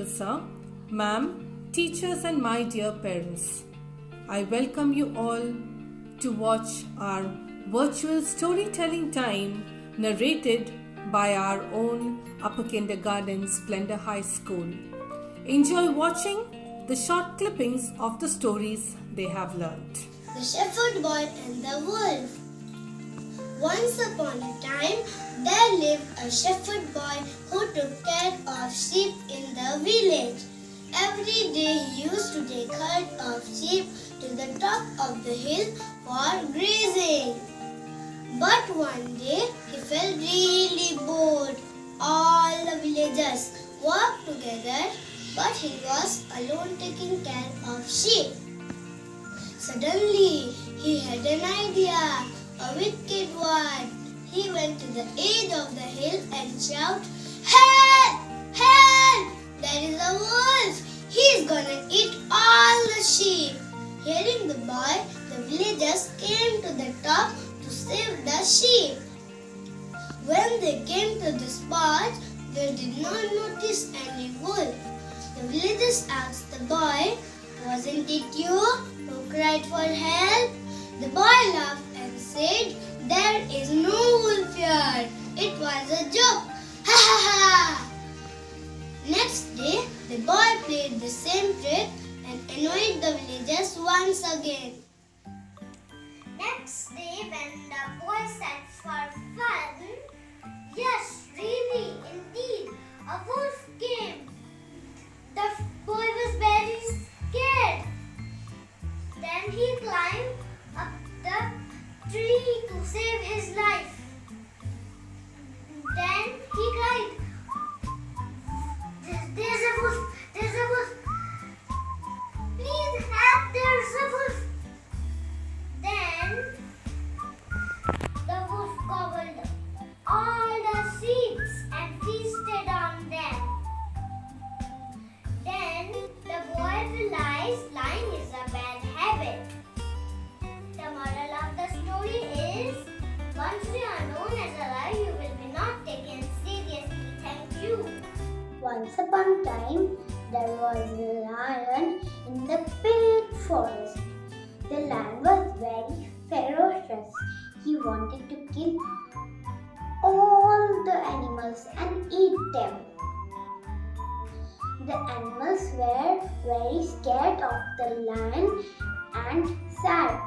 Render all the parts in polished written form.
sir, ma'am, teachers and my dear parents. I welcome you all to watch our virtual storytelling time narrated by our own Upper Kindergarten Splendor High School. Enjoy watching the short clippings of the stories they have learnt. The Shepherd Boy and the Wolf. Once upon a time, there lived a shepherd boy who took care of sheep in the village. Every day he used to take herd of sheep to the top of the hill for grazing. But one day he felt really bored. All the villagers worked together, but he was alone taking care of sheep. Suddenly he had an idea, a wicked one. He went to the edge of the hill and shouted, "Help! Help! There is a wolf! He's gonna eat all the sheep!" Hearing the boy, the villagers came to the top to save the sheep. When they came to the spot, they did not notice any wolf. The villagers asked the boy, "Wasn't it you who cried for help?" The boy laughed and said, "There is no wolf here. It was a joke. Ha ha ha!" Next day, the boy played the same trick and annoyed the villagers once again. Next day, when the boy said for fun, "Yes, really, indeed, a wolf came." The boy was very scared. Then he climbed up the tree to save his life. Then he cried, "There's a wolf! There's a wolf! Please help! There's a wolf!" Then the wolf gobbled all the seeds and feasted on them. Then the boy realized lying is a bad habit. The moral of the story is, once you are known as a liar, you will be not taken seriously. Thank you. Once upon a time, there was a lion in the big forest. The lion was very ferocious. He wanted to kill all the animals and eat them. The animals were very scared of the lion and sad.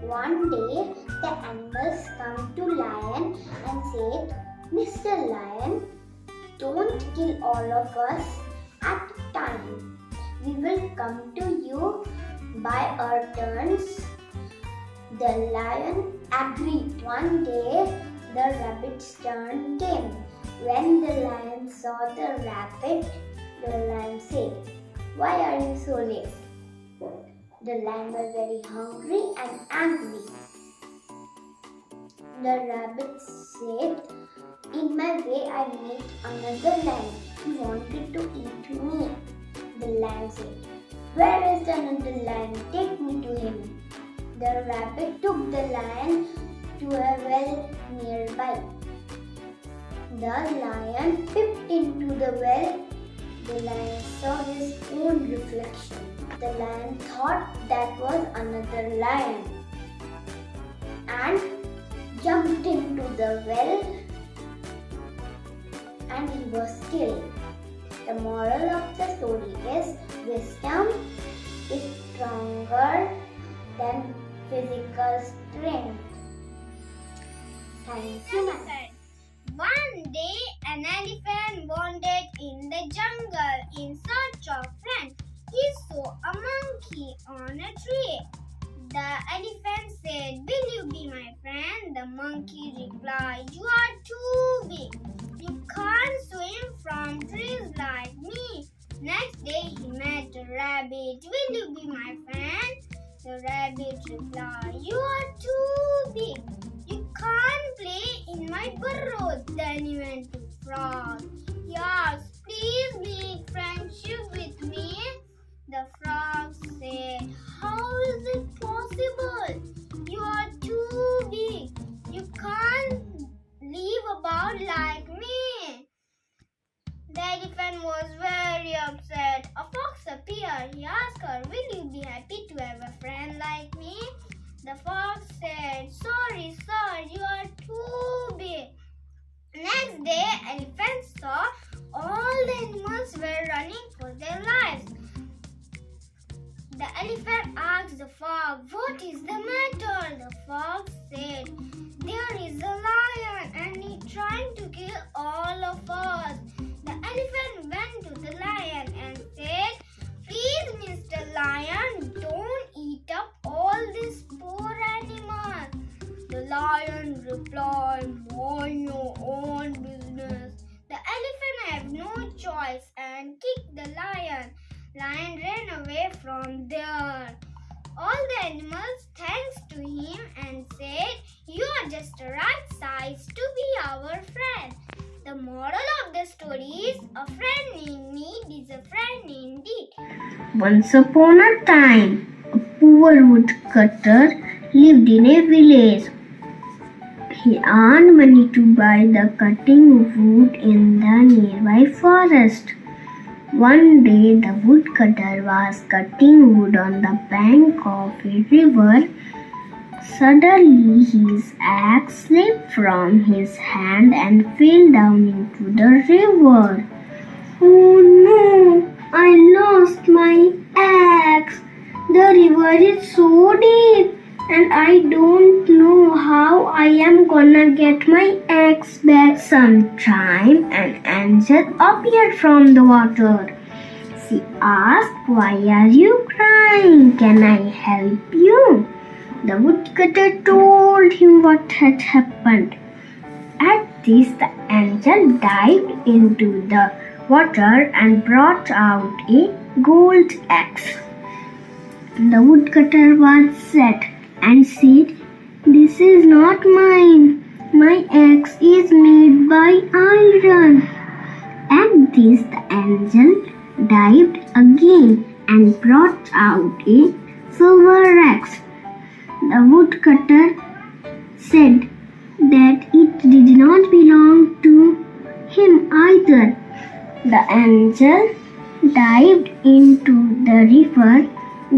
One day, the animals come to lion and said, "Mr. Lion, don't kill all of us at a time. We will come to you by our turns." The lion agreed. One day, the rabbit's turn came. When the lion saw the rabbit, the lion said, "Why are you so late?" The lion was very hungry and angry. The rabbit said, "In my way I met another lion. He wanted to eat me." The lion said, "Where is another lion? Take me to him." The rabbit took the lion to a well nearby. The lion peeped into the well. The lion saw his own reflection. The lion thought that was another lion and jumped into the well, and he was killed. The moral of the story is, wisdom is stronger than physical strength. Thank you, ma'am. One day, an elephant wandered in the jungle in search of friends. He saw a monkey on a tree. The elephant said, "Will you be my friend?" The monkey replied, "You are too big. You can't swim from trees like me." Next day, he met a rabbit. "Will you be my friend?" The rabbit replied, "You are too big. You can't play in my burrow." Then he went to frog. He asked, "Please make friendship with me." The frog said, "How is it possible? You are too big. You can't live about like me." The elephant was very very upset. A fox appeared. He asked her, "Will you be happy to have a friend like me?" The fox said, "Sorry, sir, you are too big." Next day, elephant saw all the animals were running for their lives. The elephant asked the fox, "What is the matter?" The fox said, "There is a lion and he's trying to kill all of us." The elephant went to the lion and said, "Please, Mr. Lion, don't eat up all these poor animals." The lion replied, "Mind your own business." The elephant had no choice and kicked the lion. Lion ran away from there. All the animals thanked to him and said, "You are just the right size to be our friend." The moral of the story is, a friend in need is a friend indeed. Once upon a time, a poor woodcutter lived in a village. He earned money to buy the cutting wood in the nearby forest. One day, the woodcutter was cutting wood on the bank of a river. Suddenly, his axe slipped from his hand and fell down into the river. "Oh no, I lost my axe. The river is so deep and I don't know how I am gonna get my axe back." Sometime an angel appeared from the water. She asked, "Why are you crying? Can I help you?" The woodcutter told him what had happened. At this, the angel dived into the water and brought out a gold axe. The woodcutter was sad and said, "This is not mine. My axe is made by iron." At this, the angel dived again and brought out a silver axe. The woodcutter said that it did not belong to him either. The angel dived into the river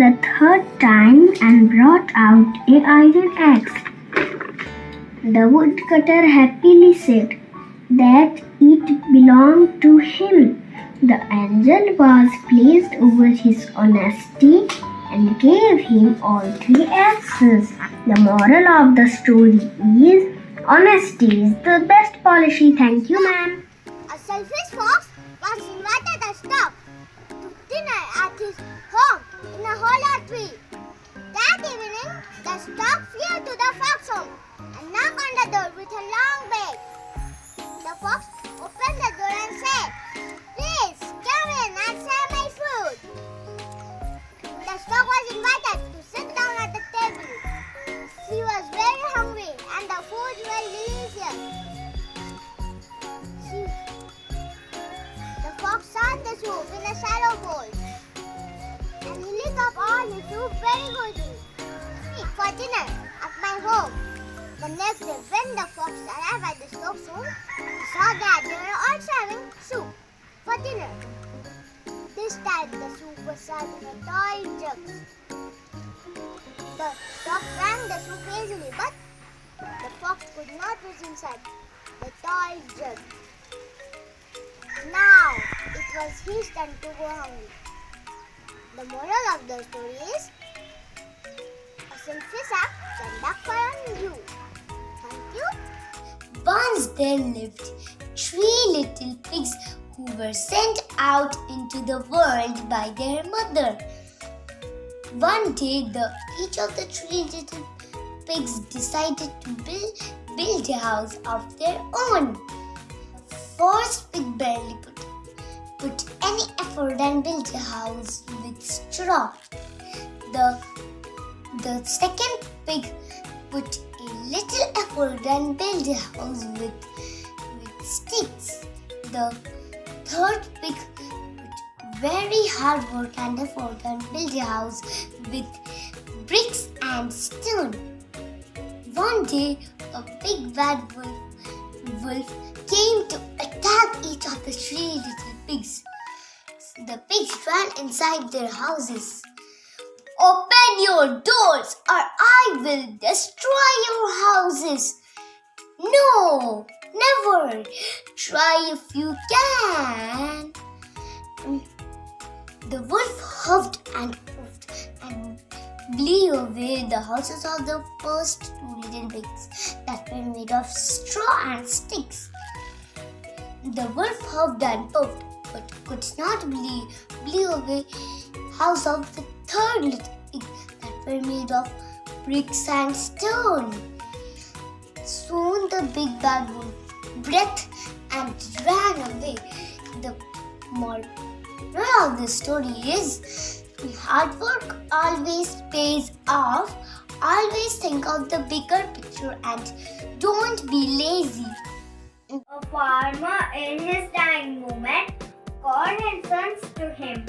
the third time and brought out an iron axe. The woodcutter happily said that it belonged to him. The angel was pleased over his honesty and gave him all 3 axes. The moral of the story is, honesty is the best policy. Thank you, ma'am. A selfish fox was invited a stork to dinner at his home in a hollow tree. That evening, the stork flew to the fox's home and knocked on the door with a long beak. The fox opened the door and said, "Please come in and share my food." The stork was invited to sit down at the table. She was very hungry and the food was delicious. The fox served the soup in a shallow bowl and he licked up all the soup very quickly. "Eat for dinner at my home." The next day, when the fox arrived at the stork's home, he saw that they were all serving soup for dinner. This time, the soup was served in a toy jug. The stork drank the soup easily, but the fox could not reach inside the toy jug. Now, it was his turn to go hungry. The moral of the story is, a selfish act can backfire on you. Thank you. Once there lived 3 little pigs who were sent out into the world by their mother. One day, each of the 3 little pigs decided to build a house of their own. First pig barely put any effort and built a house with straw. The second pig put a little effort and built a house with sticks. The third pig put very hard work and effort and built a house with bricks and stone. One day, a big bad wolf came to attack each of the 3 little pigs. the pigs ran inside their houses. Open your doors or I will destroy your houses. No, never. Try if you can. The wolf huffed and puffed and blew away the houses of the first two little pigs that were made of straw and sticks. The wolf huffed and puffed but could not blew away house of the third little pig that were made of bricks and stone. Soon the big bad wolf breathed and ran away. The moral of the story is hard work always pays off. Always think of the bigger picture and don't be lazy. A farmer in his dying moment called his sons to him.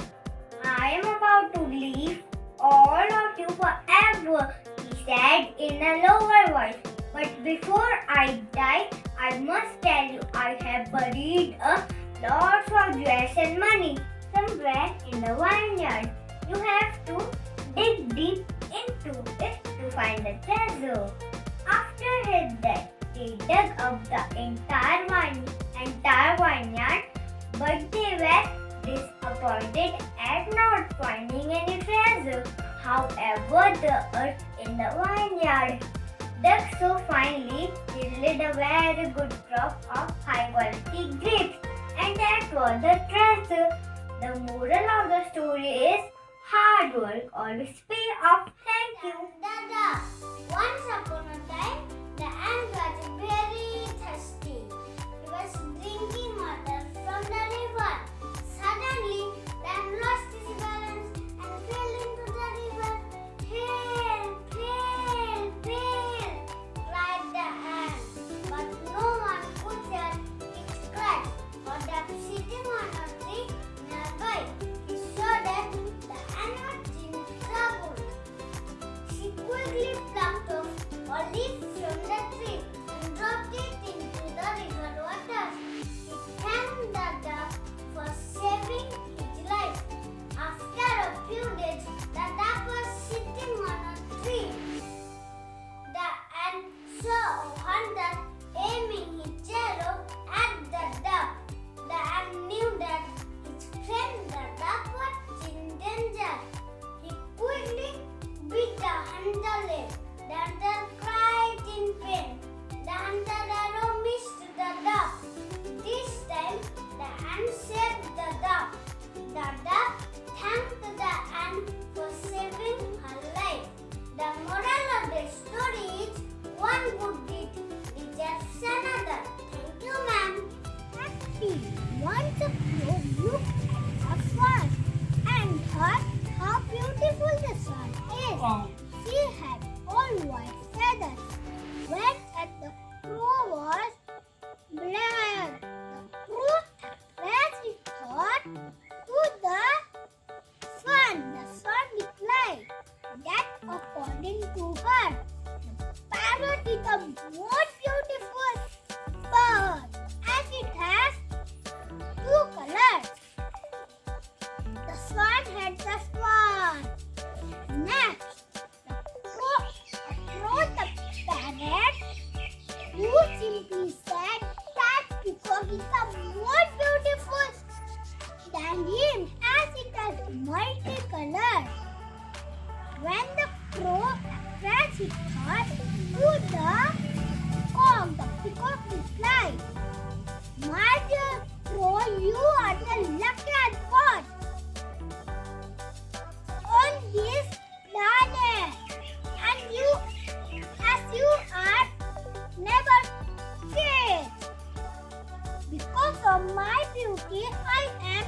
I am about to leave all of you forever, he said in a lower voice. But before I die, I must tell you I have buried lots of jewels and money somewhere in the vineyard. You have to dig deep into it to find the treasure. After his death, they dug up the entire vineyard, but they were disappointed at not finding any treasure. However, the earth in the vineyard dug so finely yielded a very good crop of high quality grapes, and that was the treasure. The moral of the story is hard work always pay off. Thank you. Dada, once upon a time, the ant was very thirsty. He was drinking water from the river. Suddenly, the ant lost his balance and fell into the river. Help, help, help, cried the ant. But no one could hear its cry, for that sitting on a tree nearby, he saw that the ant was in trouble. She quickly plucked off a leaf from the tree and dropped it into the river water. He thanked the duck for saving his life. After a few days, the duck was sitting on a tree. The ant saw a hunter aiming his arrow at the duck. The ant knew that his friend the duck was in danger. He quickly beat the hunter leg. The hunter cried in pain. The hunter arrow missed the duck. This time, the ant saved the duck. The duck thanked the ant for saving her life. The moral of the story is one good deed deserves another. Thank you, ma'am. Happy. Once a crow looked at the sun and thought how beautiful the sun is. She had all white feathers, whereas the crow was black. The crow expressed its thought to the sun. The sun replied that according to her, the parrot is the most beautiful bird as it has two colors. The swan had the swan. Next, the crow approached the parrot, who simply said that because it's the most beautiful than him as it has multicolored. When the crow expressed its thought to the cock, the peacock replied, "My dear crow, you are the luckiest bird on this planet, and you are never fail. Because of my beauty, I am